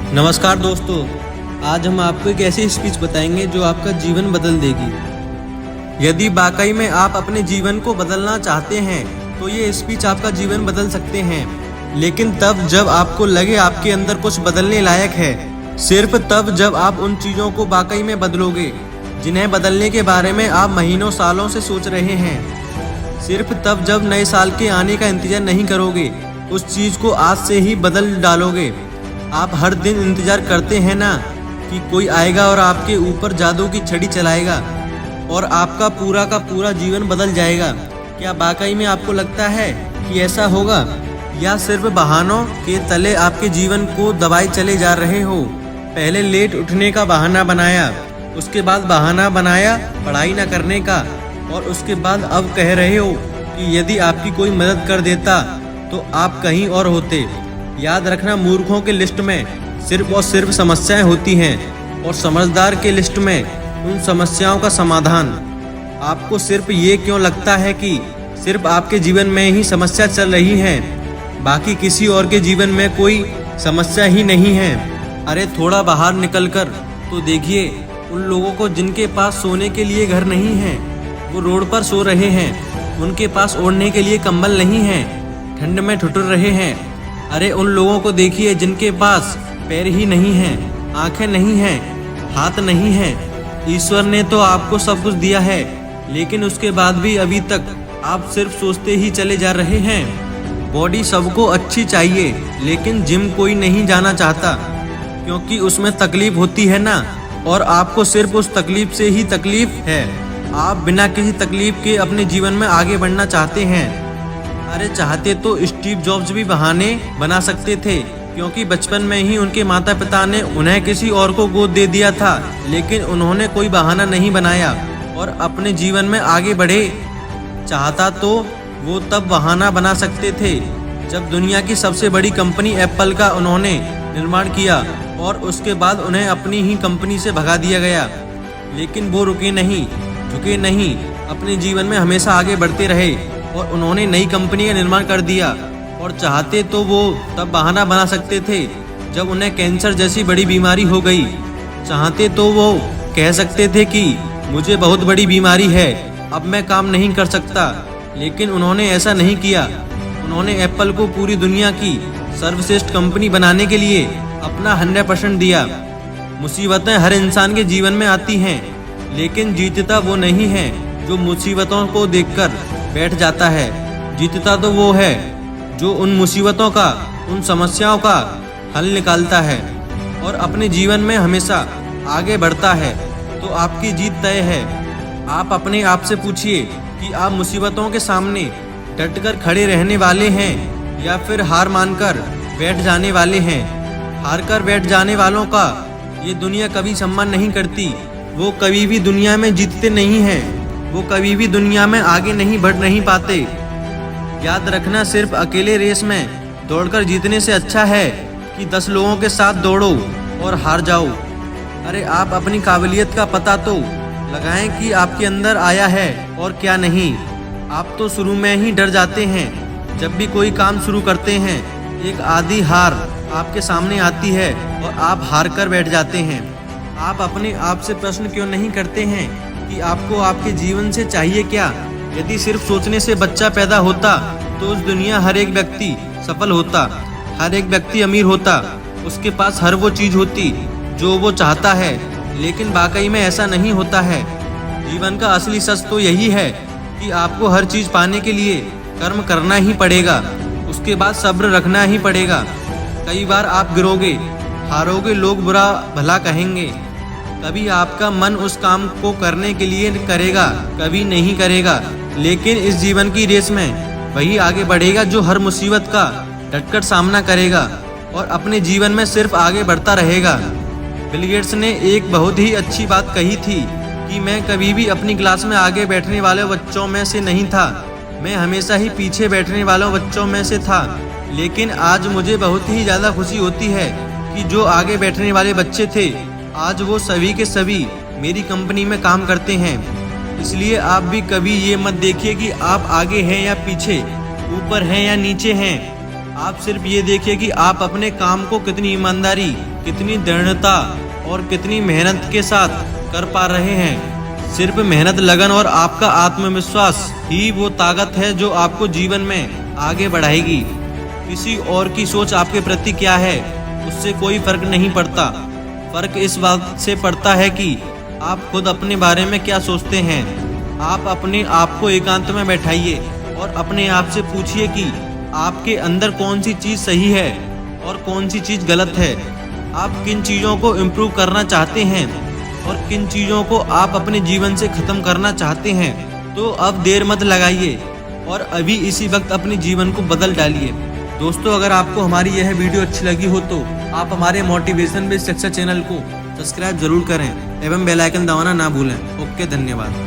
नमस्कार दोस्तों, आज हम आपको एक ऐसी स्पीच बताएंगे जो आपका जीवन बदल देगी। यदि वाकई में आप अपने जीवन को बदलना चाहते हैं तो ये स्पीच आपका जीवन बदल सकते हैं, लेकिन तब जब आपको लगे आपके अंदर कुछ बदलने लायक है। सिर्फ तब जब आप उन चीज़ों को वाकई में बदलोगे जिन्हें बदलने के बारे में आप महीनों सालों से सोच रहे हैं। सिर्फ तब जब नए साल के आने का इंतजार नहीं करोगे, उस चीज़ को आज से ही बदल डालोगे। आप हर दिन इंतजार करते हैं ना कि कोई आएगा और आपके ऊपर जादू की छड़ी चलाएगा और आपका पूरा का पूरा जीवन बदल जाएगा। क्या वाकई में आपको लगता है कि ऐसा होगा, या सिर्फ बहानों के तले आपके जीवन को दबाए चले जा रहे हो? पहले लेट उठने का बहाना बनाया, उसके बाद बहाना बनाया पढ़ाई न करने का, और उसके बाद अब कह रहे हो कि यदि आपकी कोई मदद कर देता तो आप कहीं और होते। याद रखना, मूर्खों के लिस्ट में सिर्फ और सिर्फ समस्याएं होती हैं और समझदार के लिस्ट में उन समस्याओं का समाधान। आपको सिर्फ ये क्यों लगता है कि सिर्फ आपके जीवन में ही समस्या चल रही है, बाकी किसी और के जीवन में कोई समस्या ही नहीं है? अरे थोड़ा बाहर निकलकर तो देखिए उन लोगों को जिनके पास सोने के लिए घर नहीं है, वो रोड पर सो रहे हैं। उनके पास ओढ़ने के लिए कंबल नहीं है, ठंड में ठिठुर रहे हैं। अरे उन लोगों को देखिए जिनके पास पैर ही नहीं हैं, आंखें नहीं हैं, हाथ नहीं हैं। ईश्वर ने तो आपको सब कुछ दिया है, लेकिन उसके बाद भी अभी तक आप सिर्फ सोचते ही चले जा रहे हैं। बॉडी सबको अच्छी चाहिए, लेकिन जिम कोई नहीं जाना चाहता क्योंकि उसमें तकलीफ होती है ना, और आपको सिर्फ उस तकलीफ से ही तकलीफ है। आप बिना किसी तकलीफ के अपने जीवन में आगे बढ़ना चाहते हैं। अरे चाहते तो स्टीव जॉब्स भी बहाने बना सकते थे, क्योंकि बचपन में ही उनके माता पिता ने उन्हें किसी और को गोद दे दिया था, लेकिन उन्होंने कोई बहाना नहीं बनाया और अपने जीवन में आगे बढ़े। चाहता तो वो तब बहाना बना सकते थे जब दुनिया की सबसे बड़ी कंपनी एप्पल का उन्होंने निर्माण किया और उसके बाद उन्हें अपनी ही कंपनी से भगा दिया गया। लेकिन वो रुके नहीं, झुके नहीं, अपने जीवन में हमेशा आगे बढ़ते रहे और उन्होंने नई कंपनी का निर्माण कर दिया। और चाहते तो वो तब बहाना बना सकते थे जब उन्हें कैंसर जैसी बड़ी बीमारी हो गई। चाहते तो वो कह सकते थे कि मुझे बहुत बड़ी बीमारी है, अब मैं काम नहीं कर सकता, लेकिन उन्होंने ऐसा नहीं किया। उन्होंने एप्पल को पूरी दुनिया की सर्वश्रेष्ठ कंपनी बनाने के लिए अपना 100% दिया। मुसीबतें हर इंसान के जीवन में आती हैं, लेकिन जीतता वो नहीं है जो मुसीबतों को देखकर बैठ जाता है। जीतता तो वो है जो उन मुसीबतों का, उन समस्याओं का हल निकालता है और अपने जीवन में हमेशा आगे बढ़ता है। तो आपकी जीत तय है। आप अपने आप से पूछिए कि आप मुसीबतों के सामने डटकर खड़े रहने वाले हैं या फिर हार मानकर बैठ जाने वाले हैं। हार कर बैठ जाने वालों का ये दुनिया कभी सम्मान नहीं करती। वो कभी भी दुनिया में जीतते नहीं हैं, वो कभी भी दुनिया में आगे नहीं बढ़ नहीं पाते। याद रखना, सिर्फ अकेले रेस में दौड़कर जीतने से अच्छा है कि 10 लोगों के साथ दौड़ो और हार जाओ। अरे आप अपनी काबिलियत का पता तो लगाएं कि आपके अंदर आया है और क्या नहीं। आप तो शुरू में ही डर जाते हैं। जब भी कोई काम शुरू करते हैं, एक आधी हार आपके सामने आती है और आप हार कर बैठ जाते हैं। आप अपने आप से प्रश्न क्यों नहीं करते हैं कि आपको आपके जीवन से चाहिए क्या? यदि सिर्फ सोचने से बच्चा पैदा होता तो उस दुनिया हर एक व्यक्ति सफल होता, हर एक व्यक्ति अमीर होता, उसके पास हर वो चीज़ होती जो वो चाहता है। लेकिन वाकई में ऐसा नहीं होता है। जीवन का असली सच तो यही है कि आपको हर चीज़ पाने के लिए कर्म करना ही पड़ेगा, उसके बाद सब्र रखना ही पड़ेगा। कई बार आप गिरोगे, हारोगे, लोग बुरा भला कहेंगे। कभी आपका मन उस काम को करने के लिए करेगा, कभी नहीं करेगा, लेकिन इस जीवन की रेस में वही आगे बढ़ेगा जो हर मुसीबत का डटकर सामना करेगा और अपने जीवन में सिर्फ आगे बढ़ता रहेगा। बिल गेट्स ने एक बहुत ही अच्छी बात कही थी कि मैं कभी भी अपनी क्लास में आगे बैठने वाले बच्चों में से नहीं था, मैं हमेशा ही पीछे बैठने वालों बच्चों में से था। लेकिन आज मुझे बहुत ही ज़्यादा खुशी होती है कि जो आगे बैठने वाले बच्चे थे, आज वो सभी के सभी मेरी कंपनी में काम करते हैं। इसलिए आप भी कभी ये मत देखिए कि आप आगे हैं या पीछे, ऊपर हैं या नीचे हैं। आप सिर्फ ये देखिए कि आप अपने काम को कितनी ईमानदारी, कितनी दृढ़ता और कितनी मेहनत के साथ कर पा रहे हैं। सिर्फ मेहनत, लगन और आपका आत्मविश्वास ही वो ताकत है जो आपको जीवन में आगे बढ़ाएगी। किसी और की सोच आपके प्रति क्या है उससे कोई फर्क नहीं पड़ता। फर्क इस बात से पड़ता है कि आप खुद अपने बारे में क्या सोचते हैं। आप अपने आप को एकांत में बैठाइए और अपने आप से पूछिए कि आपके अंदर कौन सी चीज़ सही है और कौन सी चीज़ गलत है। आप किन चीज़ों को इम्प्रूव करना चाहते हैं और किन चीज़ों को आप अपने जीवन से ख़त्म करना चाहते हैं। तो अब देर मत लगाइए और अभी इसी वक्त अपने जीवन को बदल डालिए। दोस्तों, अगर आपको हमारी यह वीडियो अच्छी लगी हो तो आप हमारे मोटिवेशन बेस्ड सक्सेस चैनल को सब्सक्राइब जरूर करें एवं बेल आइकन दबाना ना भूलें। ओके, धन्यवाद।